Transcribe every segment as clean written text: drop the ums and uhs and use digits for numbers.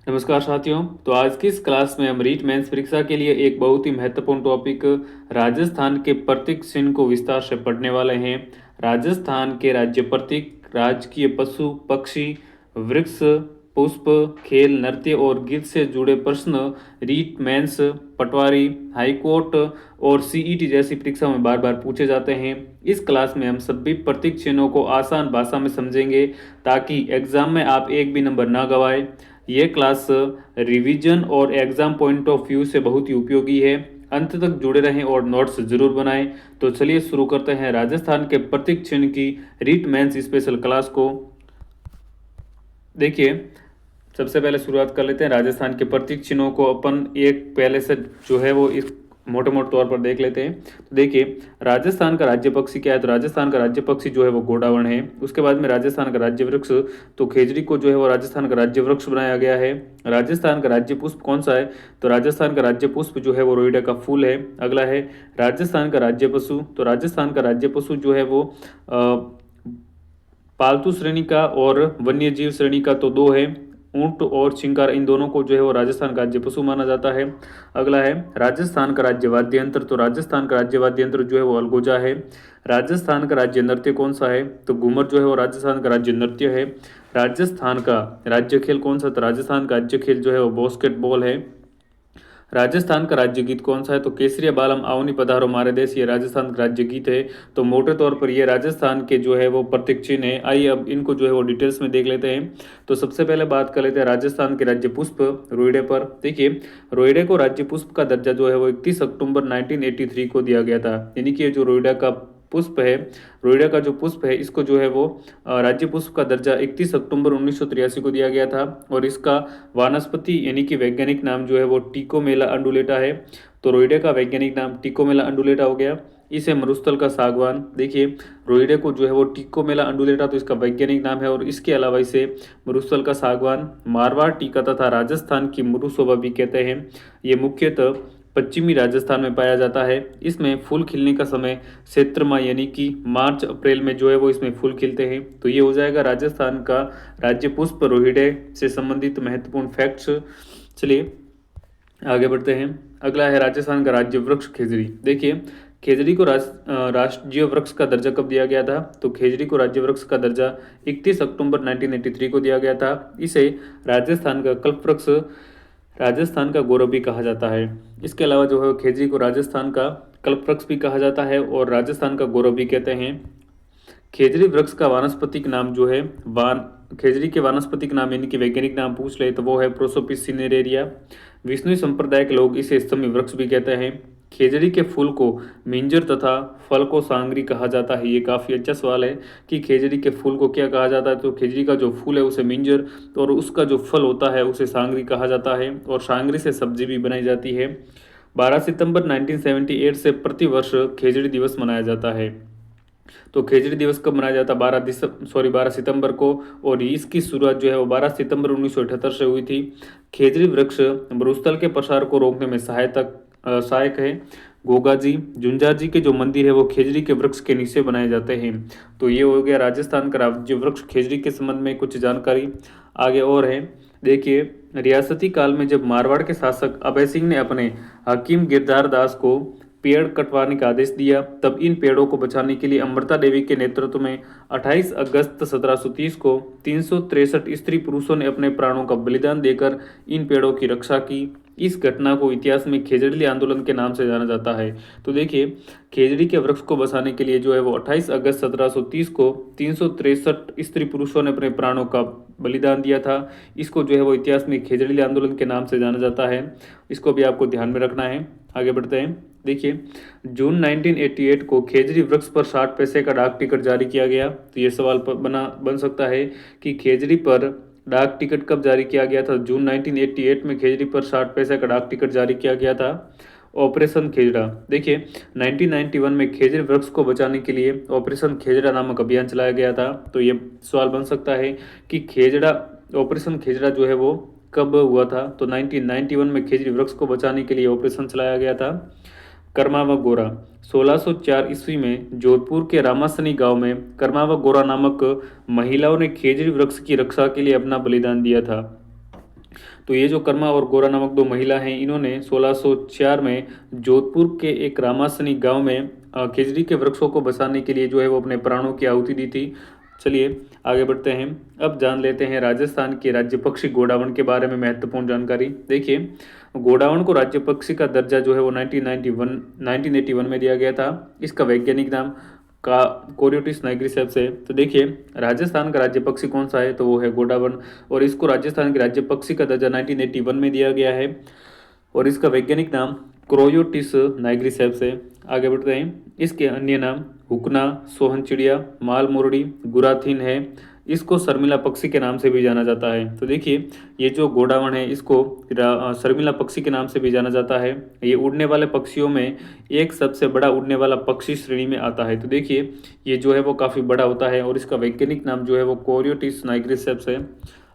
नमस्कार साथियों। तो आज की इस क्लास में हम रीट मेंस परीक्षा के लिए एक बहुत ही महत्वपूर्ण टॉपिक राजस्थान के प्रतीक चिन्ह को विस्तार से पढ़ने वाले हैं। राजस्थान के राज्य प्रतीक, राजकीय पशु पक्षी, वृक्ष, पुष्प, खेल, नृत्य और गीत से जुड़े प्रश्न रीट मेंस, पटवारी, हाईकोर्ट और सीईटी जैसी परीक्षा में बार बार पूछे जाते हैं। इस क्लास में हम सभी प्रतीक चिन्हों को आसान भाषा में समझेंगे ताकि एग्जाम में आप एक भी नंबर ना गवाएं। ये क्लास रिवीजन और एग्जाम पॉइंट ऑफ व्यू से बहुत ही उपयोगी है। अंत तक जुड़े रहें और नोट्स जरूर बनाएं। तो चलिए शुरू करते हैं राजस्थान के प्रतीक चिन्ह की रीट मेंस स्पेशल क्लास को। देखिए, सबसे पहले शुरुआत कर लेते हैं राजस्थान के प्रतीक चिन्हों को। अपन एक पहले से जो है वो इस मोटे मोटे तौर पर देख लेते हैं। तो देखिए, राजस्थान का राज्य पक्षी क्या है? तो राजस्थान का राज्य पक्षी जो है वो घोड़ावर्ण है। उसके बाद में राजस्थान का राज्य वृक्ष, तो खेजड़ी को जो है वो राजस्थान का राज्य वृक्ष बनाया गया है। राजस्थान का राज्य पुष्प कौन सा है? तो राजस्थान का राज्य पुष्प जो है वो रोईडा का फूल है। अगला है राजस्थान का राज्य पशु, तो राजस्थान का राज्य पशु जो है वो पालतू श्रेणी का और वन्य जीव श्रेणी का तो दो है, ऊंट और चिंकार, इन दोनों को जो है वो राजस्थान का राज्य पशु माना जाता है। अगला है राजस्थान का राज्य वाद्य यंत्र, तो राजस्थान का राज्य वाद्य यंत्र जो है वो अलगोजा है। राजस्थान का राज्य नृत्य कौन सा है? तो घूमर जो है वो राजस्थान का राज्य नृत्य है। राजस्थान का राज्य खेल कौन सा? तो राजस्थान का राज्य खेल जो है वो बास्केटबॉल है। राजस्थान का राज्य गीत कौन सा है? तो केसरिया बालम आवनी पधारो मारे देश, ये राजस्थान का राज्य गीत है। तो मोटे तौर पर ये राजस्थान के जो है वो प्रतीक चिन्ह है। आइए अब इनको जो है वो डिटेल्स में देख लेते हैं। तो सबसे पहले बात कर लेते हैं राजस्थान के राज्य पुष्प रोईडे पर। देखिए, रोईडे को राज्य पुष्प का दर्जा जो है वो 31 अक्टूबर 1983 को दिया गया था। यानी कि जो रोईडा का पुष्प है, रोईडा का जो पुष्प है, इसको जो है वो राज्य पुष्प का दर्जा 31 अक्टूबर 1983 को दिया गया था। और इसका वानस्पति यानी कि वैज्ञानिक नाम जो है वो टिकोमेला अंडुलेटा है। तो रोईडे का वैज्ञानिक नाम टिकोमेला अंडुलेटा हो गया। इसे मरुस्थल का सागवान, देखिए रोईडे को जो है वो टिकोमेला अंडुलेटा तो इसका वैज्ञानिक नाम है। और इसके अलावा इसे मरुस्थल का सागवान, मारवाड़ टीका तथा राजस्थान की मुरुशोभा भी कहते हैं। ये मुख्यतः पश्चिमी राजस्थान में पाया जाता है। इसमें फूल खिलने का समय क्षेत्र माह यानी कि मार्च अप्रैल में जो है वो इसमें फूल खिलते हैं। तो ये हो जाएगा राजस्थान का राज्य पुष्प रोहिडे से संबंधित महत्वपूर्ण फैक्ट्स। चलिए आगे बढ़ते हैं। अगला है राजस्थान का राज्य वृक्ष खेजड़ी। देखिए, खेजड़ी को राष्ट्रीय वृक्ष का दर्जा कब दिया गया था? तो खेजड़ी को राज्य वृक्ष का दर्जा 31 अक्टूबर 1983 को दिया गया था। इसे राजस्थान का कल्प वृक्ष, राजस्थान का गौरव भी कहा जाता है। इसके अलावा जो है खेजड़ी को राजस्थान का कल्प वृक्ष भी कहा जाता है और राजस्थान का गौरव भी कहते हैं। खेजड़ी वृक्ष का वानस्पतिक नाम जो है वान खेजड़ी के वानस्पतिक नाम यानी कि वैज्ञानिक नाम पूछ ले तो वो है प्रोसोपिस सिनेरेरिया। विष्णु संप्रदाय के लोग इसे स्तंभ वृक्ष भी कहते हैं। खेजड़ी के फूल को मिंजर तथा फल को सांगरी कहा जाता है। ये काफ़ी अच्छा सवाल है कि खेजड़ी के फूल को क्या कहा जाता है? तो खेजड़ी का जो फूल है उसे मिंजर, और उसका जो फल होता है उसे सांगरी कहा जाता है। और सांगरी से सब्जी भी बनाई जाती है। 12 सितंबर 1978 से प्रतिवर्ष खेजड़ी दिवस मनाया जाता है। तो खेजड़ी दिवस कब मनाया जाता? 12 सितंबर को। और इसकी शुरुआत जो है वो 12 सितंबर 1978 से हुई थी। खेजड़ी वृक्ष मरुस्थल के प्रसार को रोकने में सहायक है। गोगा जी, झुंझार जी के जो मंदिर है वो खेजड़ी के वृक्ष के नीचे बनाए जाते हैं। तो ये हो गया राजस्थान का राज्य वृक्ष खेजड़ी के संबंध में कुछ जानकारी। आगे और है, देखिए रियासती काल में जब मारवाड़ के शासक अभय सिंह ने अपने हकीम गिरधार दास को पेड़ कटवाने का आदेश दिया, तब इन पेड़ों को बचाने के लिए अमृता देवी के नेतृत्व में 28 अगस्त 1730 को 363 स्त्री पुरुषों ने अपने प्राणों का बलिदान देकर इन पेड़ों की रक्षा की। इस घटना को इतिहास में खेजड़ी आंदोलन के नाम से जाना जाता है। तो देखिए, खेजड़ी के वृक्ष को बचाने के लिए जो है वो 28 अगस्त 1730 को 363 स्त्री पुरुषों ने अपने प्राणों का बलिदान दिया था। इसको जो है वो इतिहास में खेजड़ी आंदोलन के नाम से जाना जाता है। इसको भी आपको ध्यान में रखना है। आगे बढ़ते हैं। देखिए, जून 1988 को खेजड़ी वृक्ष पर 60 पैसे का डाक टिकट जारी किया गया। तो ये सवाल बन सकता है कि खेजड़ी पर डाक टिकट कब जारी किया गया था? जून 1988 में खेजड़ी पर 60 पैसे का डाक टिकट जारी किया गया था। ऑपरेशन खेजड़ा, देखिए 1991 में खेजड़ी वृक्ष को बचाने के लिए ऑपरेशन खेजड़ा नामक अभियान चलाया गया था। तो ये सवाल बन सकता है कि ऑपरेशन खेजड़ा जो है वो कब हुआ था? तो 1991 में खेजड़ी वृक्ष को बचाने के लिए ऑपरेशन चलाया गया था। कर्मावक गोरा, 1604 ईस्वी में जोधपुर के रामासनी गांव में कर्मावक गोरा नामक महिलाओं ने खेजड़ी वृक्ष की रक्षा के लिए अपना बलिदान दिया था। तो ये जो कर्मा और गोरा नामक दो महिला हैं, इन्होंने 1604 में जोधपुर के एक रामासनी गांव में खिजड़ी के वृक्षों को बसाने के लिए जो है वो अपने प्राणों की आहुति दी थी। चलिए आगे बढ़ते हैं। अब जान लेते हैं राजस्थान के राज्य पक्षी गोडावण के बारे में महत्वपूर्ण जानकारी। देखिए, गोडावण को राज्य पक्षी का दर्जा जो है वो 1981 में दिया गया था। इसका वैज्ञानिक नाम का कोरियोटिस नाइग्रिसेप्स है। तो देखिए, राजस्थान का राज्य पक्षी कौन सा है, तो वो है गोडावण, और इसको राजस्थान के राज्य पक्षी का दर्जा 1981 में दिया गया है और इसका वैज्ञानिक नाम क्रोयोटिस नाइग्रिसेप्स है। आगे बढ़ते हैं। इसके अन्य नाम हुकना, सोहन चिड़िया, माल मुरड़ी, गुराथीन है। इसको शर्मिला पक्षी के नाम से भी जाना जाता है। तो देखिए, ये जो गोडावण है इसको शर्मिला पक्षी के नाम से भी जाना जाता है। ये उड़ने वाले पक्षियों में एक सबसे बड़ा उड़ने वाला पक्षी श्रेणी में आता है। तो देखिए, ये जो है वो काफ़ी बड़ा होता है और इसका वैज्ञानिक नाम जो है वो कोरियोटिस नाइग्रिसेप्स है।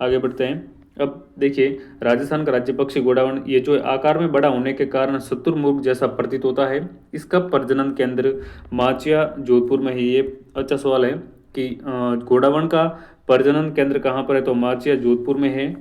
आगे बढ़ते हैं। अब देखिए, राजस्थान का राज्य पक्षी गोडावण, ये जो आकार में बड़ा होने के कारण शुतुरमुर्ग जैसा प्रतीत होता है। इसका प्रजनन केंद्र माचिया जोधपुर में ही। ये अच्छा सवाल है कि गोडावण का प्रजनन केंद्र कहाँ पर है, तो माचिया जोधपुर में है।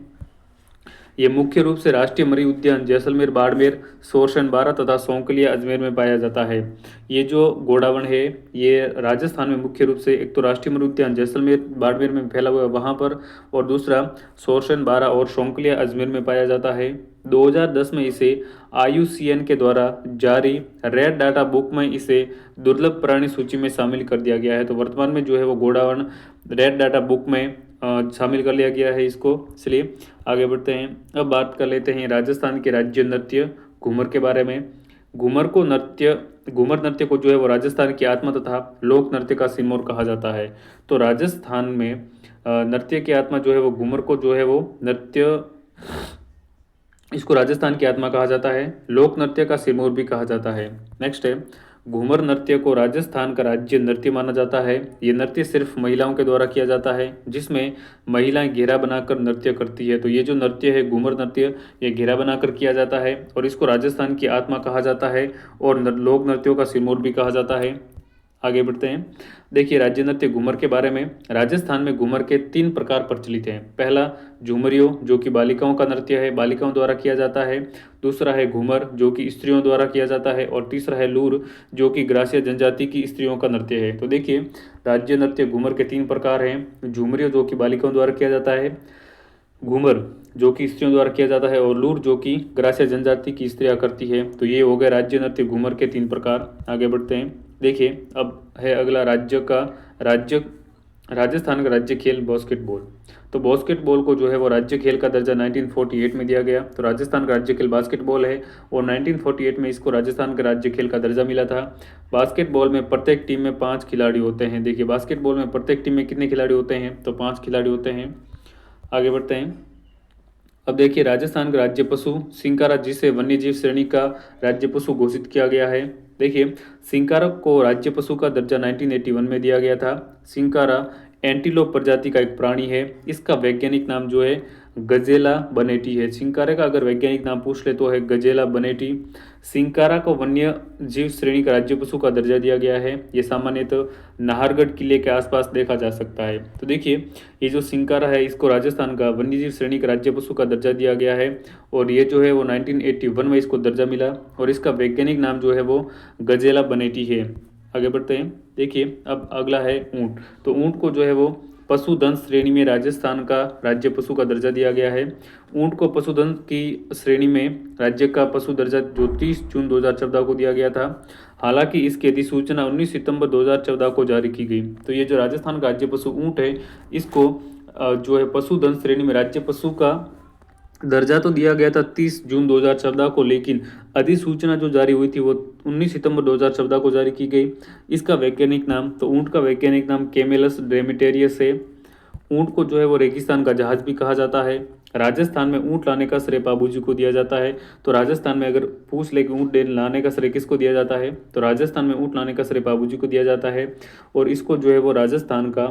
ये मुख्य रूप से राष्ट्रीय मरी उद्यान जैसलमेर, बाड़मेर, सोरसन बारा तथा सौंकलिया अजमेर में पाया जाता है। ये जो गोडावण है ये राजस्थान में मुख्य रूप से एक तो राष्ट्रीय मरी उद्यान जैसलमेर, बाड़मेर में फैला हुआ है वहाँ पर, और दूसरा सोरसन बारा और सौंकलिया अजमेर में पाया जाता है। 2010 में इसे IUCN के द्वारा जारी रेड डाटा बुक में इसे दुर्लभ प्राणी सूची में शामिल कर दिया गया है। तो वर्तमान में जो है वो गोडावण रेड डाटा बुक में शामिल कर लिया गया है इसको। चलिए आगे बढ़ते हैं। अब बात कर लेते हैं राजस्थान के राज्य नृत्य घूमर के बारे में। घूमर नृत्य को जो है वो राजस्थान की आत्मा तथा लोक नृत्य का सिरमौर कहा जाता है। तो राजस्थान में नृत्य की आत्मा जो है वो घूमर को जो है वो नृत्य, इसको राजस्थान की आत्मा कहा जाता है, लोक नृत्य का सिरमौर भी कहा जाता है। नेक्स्ट है, घूमर नृत्य को राजस्थान का राज्य नृत्य माना जाता है। ये नृत्य सिर्फ महिलाओं के द्वारा किया जाता है, जिसमें महिलाएं घेरा बनाकर नृत्य करती है। तो ये जो नृत्य है घूमर नृत्य, ये घेरा बनाकर किया जाता है और इसको राजस्थान की आत्मा कहा जाता है और लोक नृत्यों का सिरमौर भी कहा जाता है। आगे बढ़ते हैं। देखिए, राज्य नृत्य घूमर के बारे में। राजस्थान में घूमर के 3 प्रकार प्रचलित हैं। पहला झूमरियो, जो कि बालिकाओं का नृत्य है, बालिकाओं द्वारा किया जाता है। दूसरा है घूमर, जो कि स्त्रियों द्वारा किया जाता है, और तीसरा है लूर, जो कि ग्रासीय जनजाति की स्त्रियों का नृत्य है। तो देखिए, राज्य नृत्य घूमर के 3 प्रकार हैं। झूमरियो जो कि बालिकाओं द्वारा किया जाता है, घूमर जो कि स्त्रियों द्वारा किया जाता है, और लूर जो कि ग्रासीय जनजाति की स्त्रियां करती है। तो ये हो गए राज्य नृत्य घूमर के 3 प्रकार। आगे बढ़ते हैं। देखिए, अब है अगला राजस्थान का राज्य खेल बास्केटबॉल। तो बास्केटबॉल को जो है वो राज्य खेल का दर्जा 1948 में दिया गया। तो राजस्थान का राज्य खेल बास्केटबॉल है और 1948 में इसको राजस्थान का राज्य खेल का दर्जा मिला था। बास्केटबॉल में प्रत्येक टीम में 5 खिलाड़ी होते हैं। देखिए, बास्केटबॉल में प्रत्येक टीम में कितने खिलाड़ी होते हैं, तो 5 खिलाड़ी होते हैं। आगे बढ़ते हैं। अब देखिए, राजस्थान का राज्य पशु सिंकारा, जिसे वन्यजीव श्रेणी का राज्य पशु घोषित किया गया है। देखिए, सिंकारा को राज्य पशु का दर्जा 1981 में दिया गया था। सिंकारा एंटीलोप प्रजाति का एक प्राणी है। इसका वैज्ञानिक नाम जो है गजेला बनेटी है। सिंकारा का अगर वैज्ञानिक नाम पूछ ले तो है गजेला बनेटी। सिंकारा को वन्य जीव श्रेणी का राज्य पशु का दर्जा दिया गया है। ये सामान्यतः नाहरगढ़ किले के आसपास देखा जा सकता है। तो देखिए, ये जो सिंकारा है इसको राजस्थान का वन्यजीव श्रेणी का राज्य पशु का दर्जा दिया गया है और ये जो है वो 1981 में इसको दर्जा मिला और इसका वैज्ञानिक नाम जो है वो गजेला बनेटी है। आगे बढ़ते हैं। देखिए, अब अगला है ऊंट। तो ऊंट को जो है वो पशुधन श्रेणी में राजस्थान का राज्य पशु का दर्जा दिया गया है। ऊंट को पशुधन की श्रेणी में राज्य का पशु दर्जा जो 30 जून 2014 को दिया गया था। हालांकि इसकी अधिसूचना 19 सितंबर 2014 को जारी की गई। तो ये जो राजस्थान का राज्य पशु ऊंट है, इसको जो है पशुधन श्रेणी में राज्य पशु का दर्जा तो दिया गया था 30 जून 2014 को, लेकिन अधिसूचना जो जारी हुई थी वो 19 सितंबर 2014 को जारी की गई। इसका वैज्ञानिक नाम, तो ऊंट का वैज्ञानिक नाम कैमेलस ड्रेमेटेरियस है। ऊंट को जो है वो रेगिस्तान का जहाज भी कहा जाता है। राजस्थान में ऊंट लाने का श्रेय बाबूजी को दिया जाता है। तो राजस्थान में अगर पूछ ले कि ऊंट लाने का श्रेय किसको दिया जाता है, तो राजस्थान में ऊंट लाने का श्रेय बाबूजी को दिया जाता है और इसको जो है वो राजस्थान का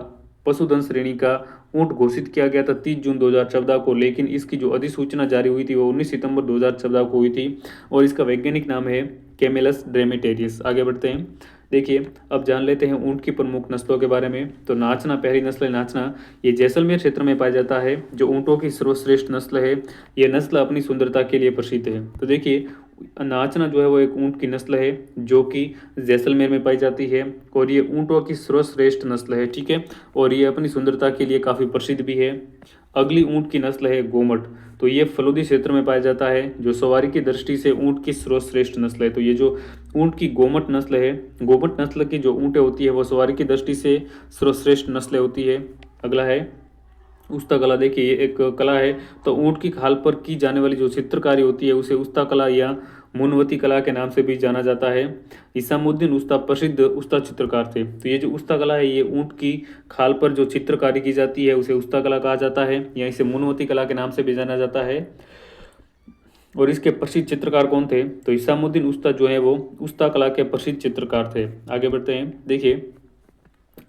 पशुधन श्रेणी का ऊंट घोषित किया गया था 30 जून 2014 को, लेकिन इसकी जो अधिसूचना जारी हुई थी वो 19 सितंबर 2014 को हुई थी और इसका वैज्ञानिक नाम है कैमेलस ड्रेमेटेरियस। आगे बढ़ते हैं। देखिए अब जान लेते हैं ऊंट की प्रमुख नस्लों के बारे में। तो नाचना पहली नस्ल है नाचना, ये जैसलमेर क्षेत्र में पाया जाता है, जो ऊंटों की सर्वश्रेष्ठ नस्ल है। ये नस्ल अपनी सुंदरता के लिए प्रसिद्ध है। तो देखिए नाचना जो है वो एक ऊंट की नस्ल है जो कि जैसलमेर में पाई जाती है और ये ऊंटों की सर्वश्रेष्ठ नस्ल है, ठीक है। और ये अपनी सुंदरता के लिए काफ़ी प्रसिद्ध भी है। अगली ऊंट की नस्ल है गोमट। तो ये फलोदी क्षेत्र में पाया जाता है, जो सवारी की दृष्टि से ऊंट की सर्वश्रेष्ठ नस्ल है। तो ये जो ऊंट की गोमट नस्ल है, गोमट नस्ल की जो ऊँटें होती है वो सवारी की दृष्टि से सर्वश्रेष्ठ नस्लें होती है। अगला है उस्ता कला। देखिए ये एक कला है। तो ऊंट की खाल पर की जाने वाली जो चित्रकारी होती है उसे उस्ता कला या मुनवती कला के नाम से भी जाना जाता है। इसामुद्दीन उस्ता प्रसिद्ध उस्ता चित्रकार थे। तो ये जो उस्ता कला है ये ऊंट की खाल पर जो चित्रकारी की जाती है उसे उस्ता कला कहा जाता है, या इसे मुनवती कला के नाम से भी जाना जाता है। और इसके प्रसिद्ध चित्रकार कौन थे? तो इसामुद्दीन उस्ता जो है वो उस्ता कला के प्रसिद्ध चित्रकार थे। आगे बढ़ते हैं। देखिए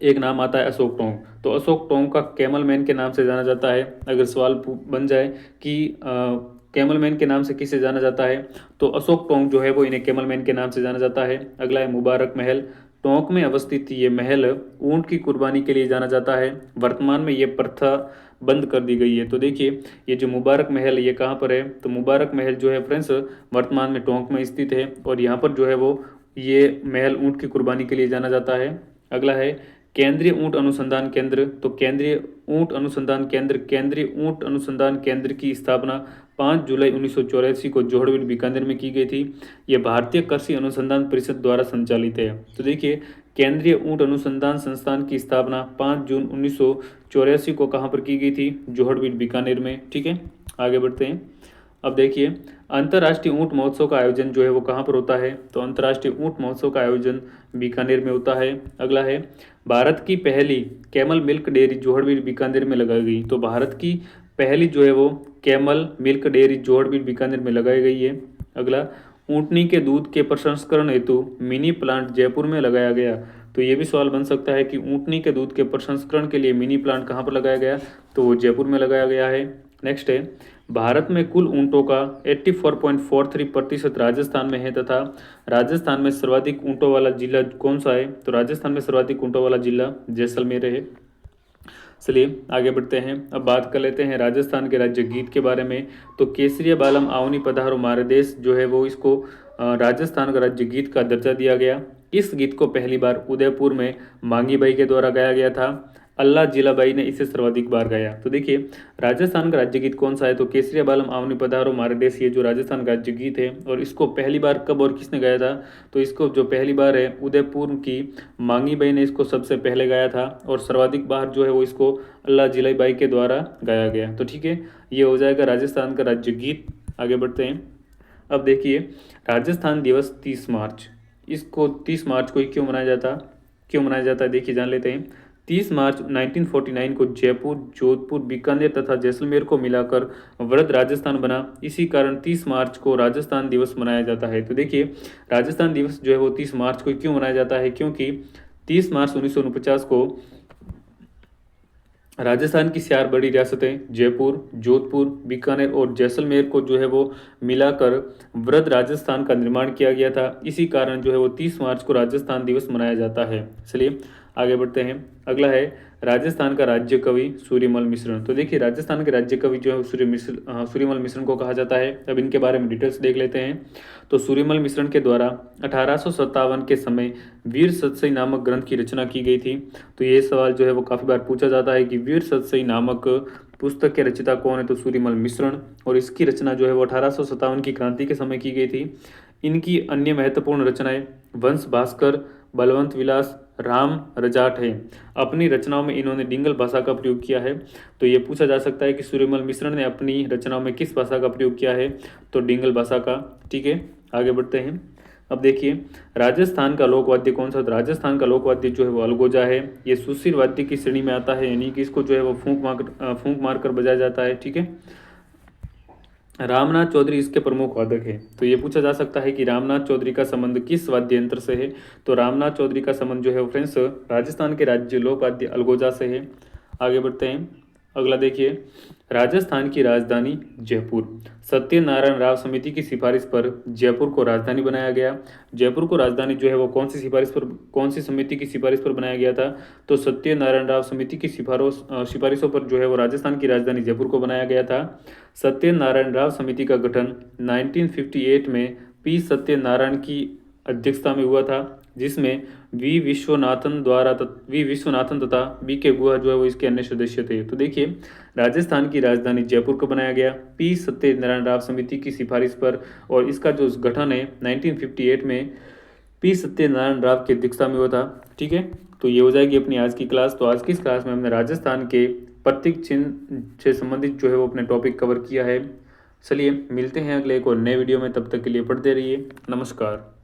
एक नाम आता है अशोक टोंग। तो अशोक टोंग का कैमल मैन के नाम से जाना जाता है। अगर सवाल बन जाए कि कैमल मैन के नाम से किसे जाना जाता है, तो अशोक टोंग जो है वो इन्हें कैमल मैन के नाम से जाना जाता है। अगला है मुबारक महल। टोंक में अवस्थित ये महल ऊंट की कुर्बानी के लिए जाना जाता है। वर्तमान में ये प्रथा बंद कर दी गई है। तो देखिए ये जो मुबारक महल ये कहाँ पर है? तो मुबारक महल जो है फ्रेंड्स वर्तमान में टोंक में स्थित है, और यहाँ पर जो है वो ये महल ऊंट की कुर्बानी के लिए जाना जाता है। अगला है केंद्रीय ऊंट अनुसंधान केंद्र। तो केंद्रीय ऊंट अनुसंधान केंद्र की स्थापना 5 जुलाई 1984 को जोहड़वीर बीकानेर में की गई थी। यह भारतीय कृषि अनुसंधान परिषद द्वारा संचालित है। तो देखिए केंद्रीय ऊंट अनुसंधान संस्थान की स्थापना 5 जून 1984 को कहाँ पर की गई थी? जोहड़वीर बीकानेर में, ठीक है। आगे बढ़ते हैं। अब देखिए अंतर्राष्ट्रीय ऊंट महोत्सव का आयोजन जो है वो कहाँ पर होता है? तो अंतर्राष्ट्रीय ऊंट महोत्सव का आयोजन बीकानेर में होता है। अगला है भारत की पहली कैमल मिल्क डेयरी जोहड़वीर बीकानेर में लगाई गई। तो भारत की पहली जो है वो कैमल मिल्क डेयरी जोहड़वीर बीकानेर में लगाई गई है। अगला ऊंटनी के दूध के प्रसंस्करण हेतु मिनी प्लांट जयपुर में लगाया गया। तो ये भी सवाल बन सकता है कि ऊंटनी के दूध के प्रसंस्करण के लिए मिनी प्लांट कहाँ पर लगाया गया? तो वो जयपुर में लगाया गया है। नेक्स्ट है भारत में कुल ऊंटों का 84.43% राजस्थान में है, तथा राजस्थान में सर्वाधिक ऊंटों वाला जिला कौन सा है? तो राजस्थान में सर्वाधिक ऊंटों वाला जिला जैसलमेर है। चलिए आगे बढ़ते हैं। अब बात कर लेते हैं राजस्थान के राज्य गीत के बारे में। तो केसरिया बालम आवनी पधारो मारे देश जो है वो इसको राजस्थान का राज्य गीत का दर्जा दिया गया। इस गीत को पहली बार उदयपुर में मांगी बाई के द्वारा गाया गया था। अल्लाह जिलाबाई ने इसे सर्वाधिक बार गाया। तो देखिए राजस्थान का राज्य गीत कौन सा है? तो केसरिया बालम आवनी पधारो मारे देश, ये जो राजस्थान का राज्य गीत है। और इसको पहली बार कब और किसने गाया था? तो इसको जो पहली बार है उदयपुर की मांगी बाई ने इसको सबसे पहले गाया था, और सर्वाधिक बार जो है वो इसको अल्लाह जिलाबाई के द्वारा गाया गया। तो ठीक है, ये हो जाएगा राजस्थान का राज्य गीत। आगे बढ़ते हैं। अब देखिए राजस्थान दिवस 30 मार्च, इसको 30 मार्च को क्यों मनाया जाता है? देखिए जान लेते हैं। 30 मार्च 1949 को जयपुर, जोधपुर, बीकानेर तथा जैसलमेर को मिलाकर वृहद राजस्थान बना। इसी कारण 30 मार्च को राजस्थान दिवस मनाया जाता है। तो देखिए राजस्थान दिवस जो है वो 30 मार्च को क्यों मनाया जाता है? क्योंकि 30 मार्च 1949 को राजस्थान की 4 बड़ी रियासतें जयपुर, जोधपुर, बीकानेर और जैसलमेर को जो है वो मिलाकर वृहद राजस्थान का निर्माण किया गया था। इसी कारण जो है वो 30 मार्च को राजस्थान दिवस मनाया जाता है। चलिए आगे बढ़ते हैं। अगला है राजस्थान का राज्य कवि सूर्यमल मिश्रण। तो देखिए राजस्थान के राज्य कवि जो है सूर्यमल मिश्रण को कहा जाता है। अब इनके बारे में डिटेल्स देख लेते हैं। तो सूर्यमल मिश्रण के द्वारा 1857 के समय वीर सतसई नामक ग्रंथ की रचना की गई थी। तो ये सवाल जो है वो काफ़ी बार पूछा जाता है कि वीर सतसई नामक पुस्तक के रचिता कौन है? तो सूर्यमल मिश्रण। और इसकी रचना जो है वो 1857 की क्रांति के समय की गई थी। इनकी अन्य महत्वपूर्ण रचनाएं वंश भास्कर, बलवंत विलास, राम रजाट है। अपनी रचनाओं में इन्होंने डिंगल भाषा का प्रयोग किया है। तो ये पूछा जा सकता है कि सूर्यमल मिश्रण ने अपनी रचनाओं में किस भाषा का प्रयोग किया है? तो डिंगल भाषा का। ठीक है, आगे बढ़ते हैं। अब देखिए राजस्थान का लोकवाद्य कौन सा? राजस्थान का लोकवाद्य जो है वो अलगोजा है। ये सुशील वाद्य की श्रेणी में आता है, यानी कि इसको जो है वो फूंक मार कर बजाया जाता है। ठीक है, रामनाथ चौधरी इसके प्रमुख वादक है। तो ये पूछा जा सकता है कि रामनाथ चौधरी का संबंध किस वाद्य यंत्र से है? तो रामनाथ चौधरी का संबंध जो है फ्रेंड्स राजस्थान के राज्य लोकवाद्य अलगोजा से है। आगे बढ़ते हैं। अगला देखिए, राजस्थान की राजधानी जयपुर। सत्यनारायण राव समिति की सिफारिश पर जयपुर को राजधानी बनाया गया। जयपुर को राजधानी जो है वो कौन सी समिति की सिफारिश पर बनाया गया था? तो सत्यनारायण राव समिति की सिफारिशों पर जो है वो राजस्थान की राजधानी जयपुर को बनाया गया था। सत्यनारायण राव समिति का गठन 1958 में पी सत्यनारायण की अध्यक्षता में हुआ था, जिसमें वी विश्वनाथन तथा बी के गुहा जो है वो इसके अन्य सदस्य थे। तो देखिए, राजस्थान की राजधानी जयपुर को बनाया गया पी सत्यनारायण राव समिति की सिफारिश पर, और इसका जो गठन है 1958 में पी सत्यनारायण राव की अध्यक्षता में हुआ था। ठीक है, तो ये हो जाएगी अपनी आज की क्लास। तो आज की इस क्लास में हमने राजस्थान के प्रतीक चिन्ह से संबंधित जो है वो अपने टॉपिक कवर किया है। चलिए मिलते हैं अगले एक और नए वीडियो में, तब तक के लिए पढ़ते रहिए। नमस्कार।